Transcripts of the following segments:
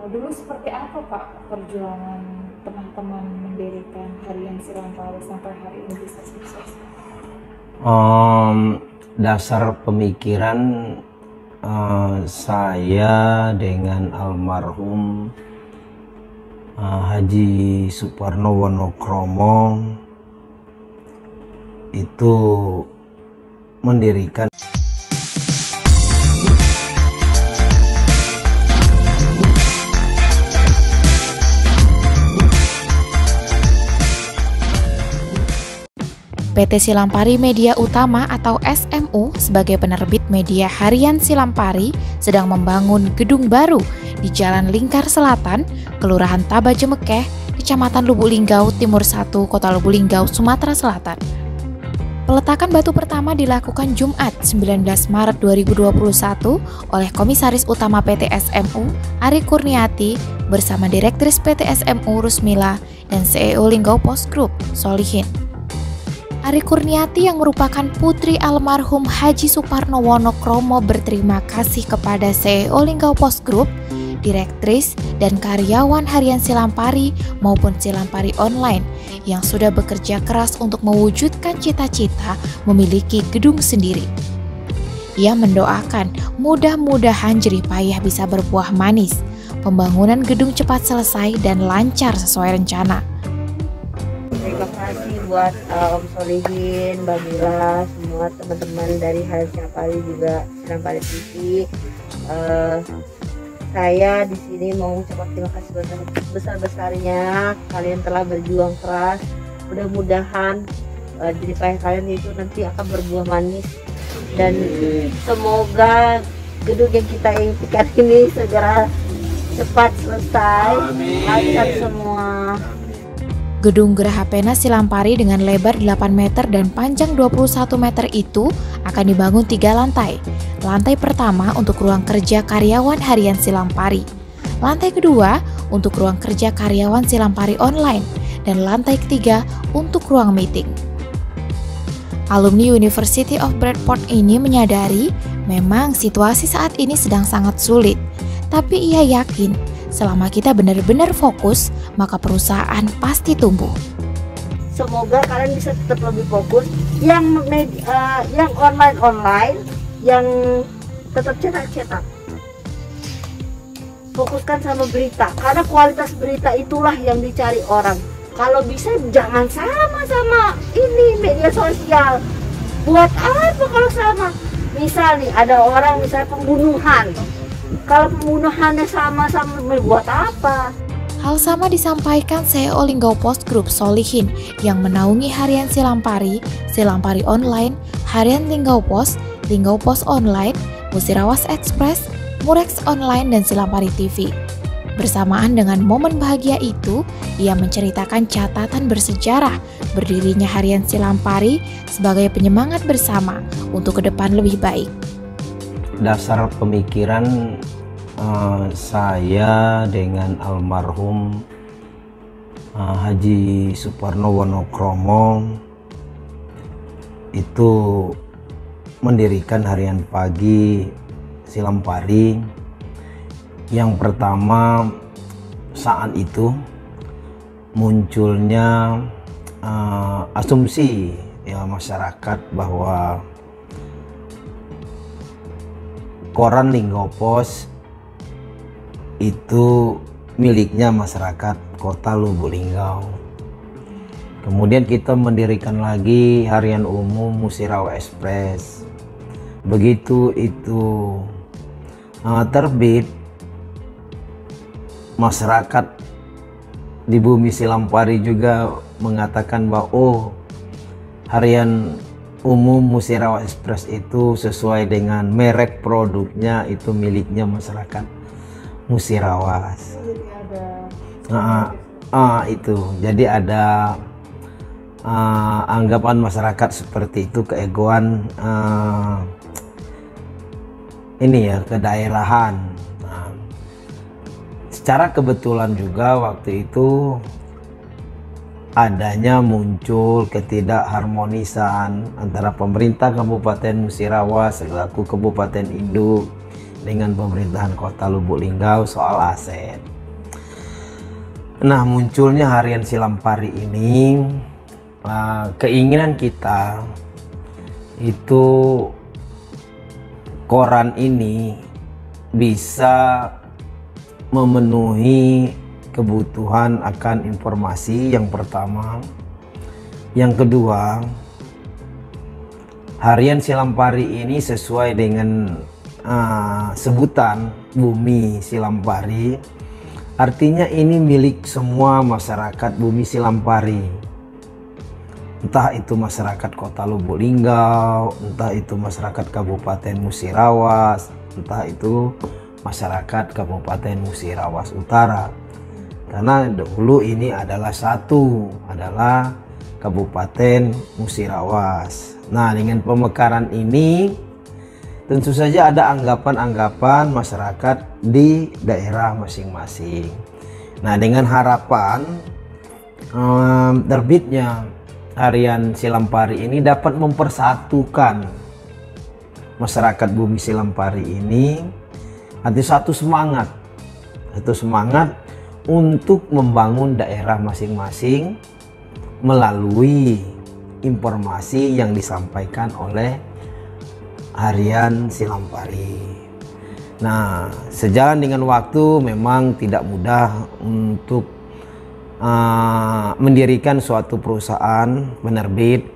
Dulu seperti apa Pak perjuangan teman-teman mendirikan Harian Silampari sampai hari ini bisa sukses? Dasar pemikiran saya dengan almarhum Haji Suparno Wonokromo itu mendirikan PT Silampari Media Utama atau SMU sebagai penerbit media Harian Silampari sedang membangun gedung baru di Jalan Lingkar Selatan, Kelurahan Tabajemekeh, Kecamatan Lubuk Linggau, Timur 1, Kota Lubuk Linggau, Sumatera Selatan. Peletakan batu pertama dilakukan Jumat 19 Maret 2021 oleh Komisaris Utama PT SMU, Ari Kurniati, bersama Direktris PT SMU, Rusmila, dan CEO Linggau Post Group, Solihin. Ari Kurniati yang merupakan putri almarhum Haji Suparno Wonokromo berterima kasih kepada CEO Linggau Post Group, direktris, dan karyawan Harian Silampari maupun Silampari Online yang sudah bekerja keras untuk mewujudkan cita-cita memiliki gedung sendiri. Ia mendoakan mudah-mudahan jerih payah bisa berbuah manis, pembangunan gedung cepat selesai dan lancar sesuai rencana. Terima kasih buat Om Solihin, Mbak Mila, semua teman-teman dari Harian Silampari juga Silampari TV. Saya di sini mau mengucapkan terima kasih besar-besarnya. Kalian telah berjuang keras. Mudah-mudahan jerih payah kalian itu nanti akan berbuah manis dan semoga gedung yang kita impikan ini segera cepat selesai. Lancar semua. Gedung Geraha Pena Silampari dengan lebar 8 meter dan panjang 21 meter itu akan dibangun 3 lantai. Lantai pertama untuk ruang kerja karyawan Harian Silampari. Lantai kedua untuk ruang kerja karyawan Silampari Online. Dan lantai ketiga untuk ruang meeting. Alumni University of Bradford ini menyadari memang situasi saat ini sedang sangat sulit. Tapi ia yakin selama kita benar-benar fokus, maka perusahaan pasti tumbuh. Semoga kalian bisa tetap lebih fokus. Yang online, yang tetap cetak. Fokuskan sama berita, karena kualitas berita itulah yang dicari orang. Kalau bisa jangan sama ini media sosial. Buat apa kalau sama? Misal nih ada orang misalnya pembunuhan. Kalau pembunuhannya sama-sama buat apa? Hal sama disampaikan CEO Linggau Post Group Solihin yang menaungi Harian Silampari, Silampari Online, Harian Linggau Post Online, Musirawas Express, Murex Online, dan Silampari TV. Bersamaan dengan momen bahagia itu, ia menceritakan catatan bersejarah berdirinya Harian Silampari sebagai penyemangat bersama untuk ke depan lebih baik. Dasar pemikiran saya dengan almarhum Haji Suparno Wonokromo itu mendirikan Harian Pagi Silampari. Yang pertama, saat itu munculnya asumsi ya masyarakat bahwa koran Linggau Post itu miliknya masyarakat Kota Lubuk Linggau. Kemudian kita mendirikan lagi Harian Umum Musirawas Express. Begitu itu terbit, masyarakat di bumi Silampari juga mengatakan bahwa Harian Umum Musirawas Express itu sesuai dengan merek produknya itu miliknya masyarakat Musirawas. Itu jadi ada anggapan masyarakat seperti itu, keegoan ini ya, kedaerahan. Secara kebetulan juga waktu itu adanya muncul ketidakharmonisan antara pemerintah Kabupaten Musirawas selaku kabupaten induk dengan pemerintahan Kota Lubuk Linggau soal aset. Nah, munculnya harian Silampari ini, keinginan kita itu koran ini bisa memenuhi kebutuhan akan informasi yang pertama. Yang kedua, harian Silampari ini sesuai dengan sebutan Bumi Silampari, artinya ini milik semua masyarakat Bumi Silampari. Entah itu masyarakat Kota Lubuk Linggau, entah itu masyarakat Kabupaten Musirawas, entah itu masyarakat Kabupaten Musirawas Utara. Karena dahulu ini adalah Kabupaten Musirawas. Nah, dengan pemekaran ini tentu saja ada anggapan-anggapan masyarakat di daerah masing-masing. Nah, dengan harapan terbitnya harian Silampari ini dapat mempersatukan masyarakat Bumi Silampari ini, ada satu semangat untuk membangun daerah masing-masing melalui informasi yang disampaikan oleh harian Silampari. Nah, sejalan dengan waktu memang tidak mudah untuk mendirikan suatu perusahaan penerbit.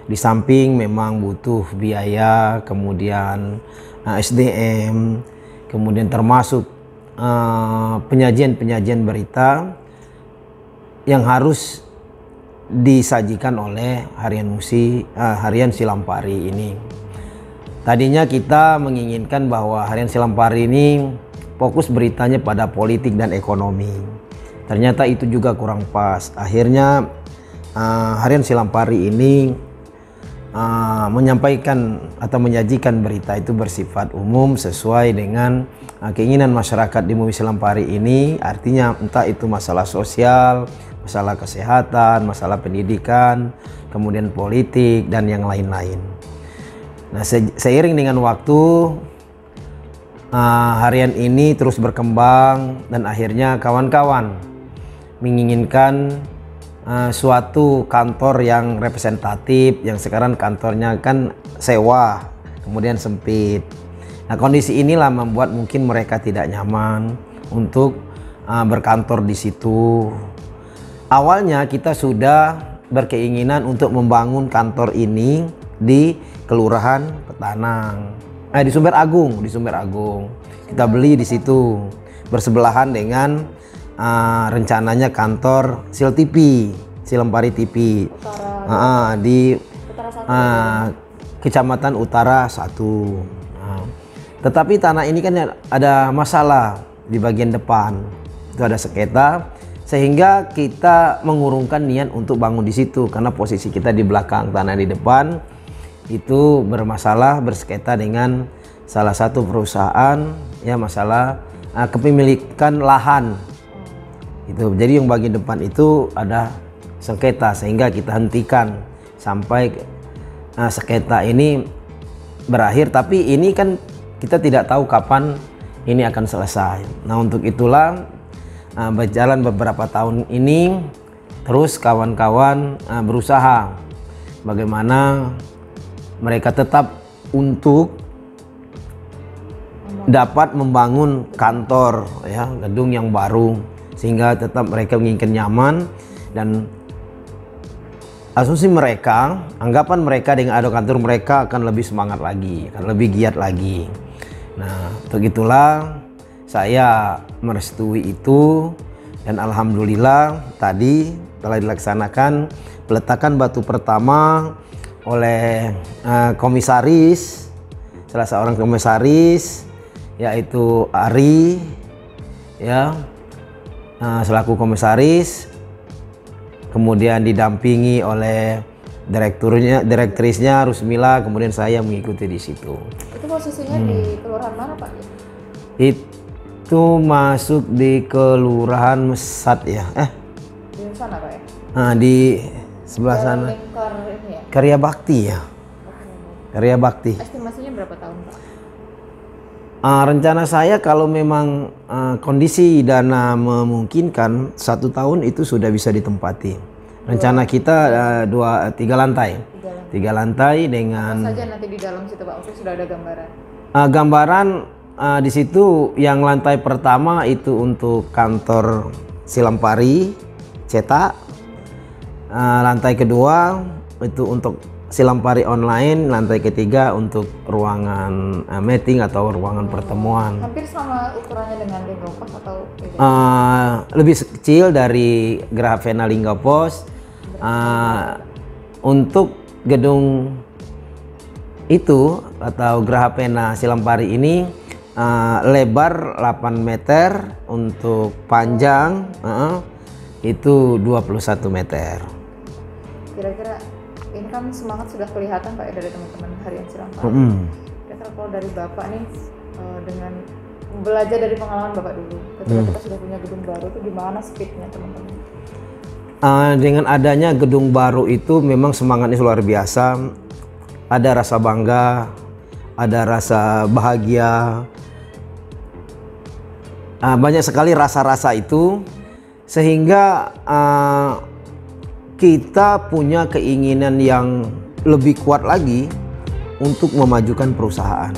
Di samping memang butuh biaya, kemudian SDM, kemudian termasuk penyajian berita yang harus disajikan oleh harian Silampari ini. Tadinya kita menginginkan bahwa harian Silampari ini fokus beritanya pada politik dan ekonomi. Ternyata itu juga kurang pas. Akhirnya harian Silampari ini menyampaikan atau menyajikan berita itu bersifat umum sesuai dengan keinginan masyarakat di Bumi Silampari ini. Artinya entah itu masalah sosial, masalah kesehatan, masalah pendidikan, kemudian politik dan yang lain-lain. Nah, seiring dengan waktu harian ini terus berkembang dan akhirnya kawan-kawan menginginkan suatu kantor yang representatif, yang sekarang kantornya kan sewa, kemudian sempit. Nah, kondisi inilah membuat mungkin mereka tidak nyaman untuk berkantor di situ. Awalnya kita sudah berkeinginan untuk membangun kantor ini di Kelurahan Petanang, di Sumber Agung, Kita beli di situ bersebelahan dengan rencananya kantor Silampari TV di Kecamatan Utara 1. Tetapi tanah ini kan ada masalah di bagian depan, itu ada sengketa, sehingga kita mengurungkan niat untuk bangun di situ karena posisi kita di belakang, tanah di depan itu bermasalah, bersengketa dengan salah satu perusahaan, ya masalah kepemilikan lahan. Jadi yang bagian depan itu ada sengketa, sehingga kita hentikan sampai sengketa ini berakhir. Tapi ini kan kita tidak tahu kapan ini akan selesai. Nah, untuk itulah berjalan beberapa tahun ini terus kawan-kawan berusaha bagaimana mereka tetap untuk dapat membangun kantor, ya, gedung yang baru, sehingga tetap mereka menginginkan nyaman. Dan asumsi mereka, anggapan mereka dengan ada kantor mereka akan lebih semangat lagi, akan lebih giat lagi. Nah, begitulah saya merestui itu, dan alhamdulillah tadi telah dilaksanakan peletakan batu pertama oleh komisaris, salah seorang komisaris yaitu Ari, ya, selaku komisaris, kemudian didampingi oleh direktrisnya Rusmila, kemudian saya mengikuti di situ. Itu posisinya di kelurahan mana, Pak? Itu masuk di Kelurahan Mesat, ya. Di sana, Pak, ya? Di sebelah sana. Lingkar ini ya? Karya Bakti, ya. Karya Bakti. Estimasinya berapa tahun, Pak? Rencana saya kalau memang kondisi dana memungkinkan 1 tahun itu sudah bisa ditempati. Rencana kita 3 lantai. 3 lantai dengan. Apa saja nanti di dalam situ Pak? Mungkin sudah ada gambaran. Gambaran di situ yang lantai pertama itu untuk kantor Silampari cetak. Lantai kedua itu untuk Silampari online, lantai ketiga untuk ruangan meeting atau ruangan pertemuan. Hampir sama ukurannya dengan Linggo Pos atau beda? Lebih kecil dari Grafena Linggo Pos. Untuk gedung itu atau Grafena Silampari ini lebar 8 meter, untuk panjang itu 21 meter. Kira-kira ini kan semangat sudah kelihatan Pak ya dari teman-teman Harian Silampari. Kira-kira kalau dari Bapak nih dengan belajar dari pengalaman Bapak dulu, ketika kita sudah punya gedung baru itu gimana speednya teman-teman? Dengan adanya gedung baru itu memang semangatnya luar biasa. Ada rasa bangga, ada rasa bahagia, banyak sekali rasa-rasa itu, sehingga kita punya keinginan yang lebih kuat lagi untuk memajukan perusahaan.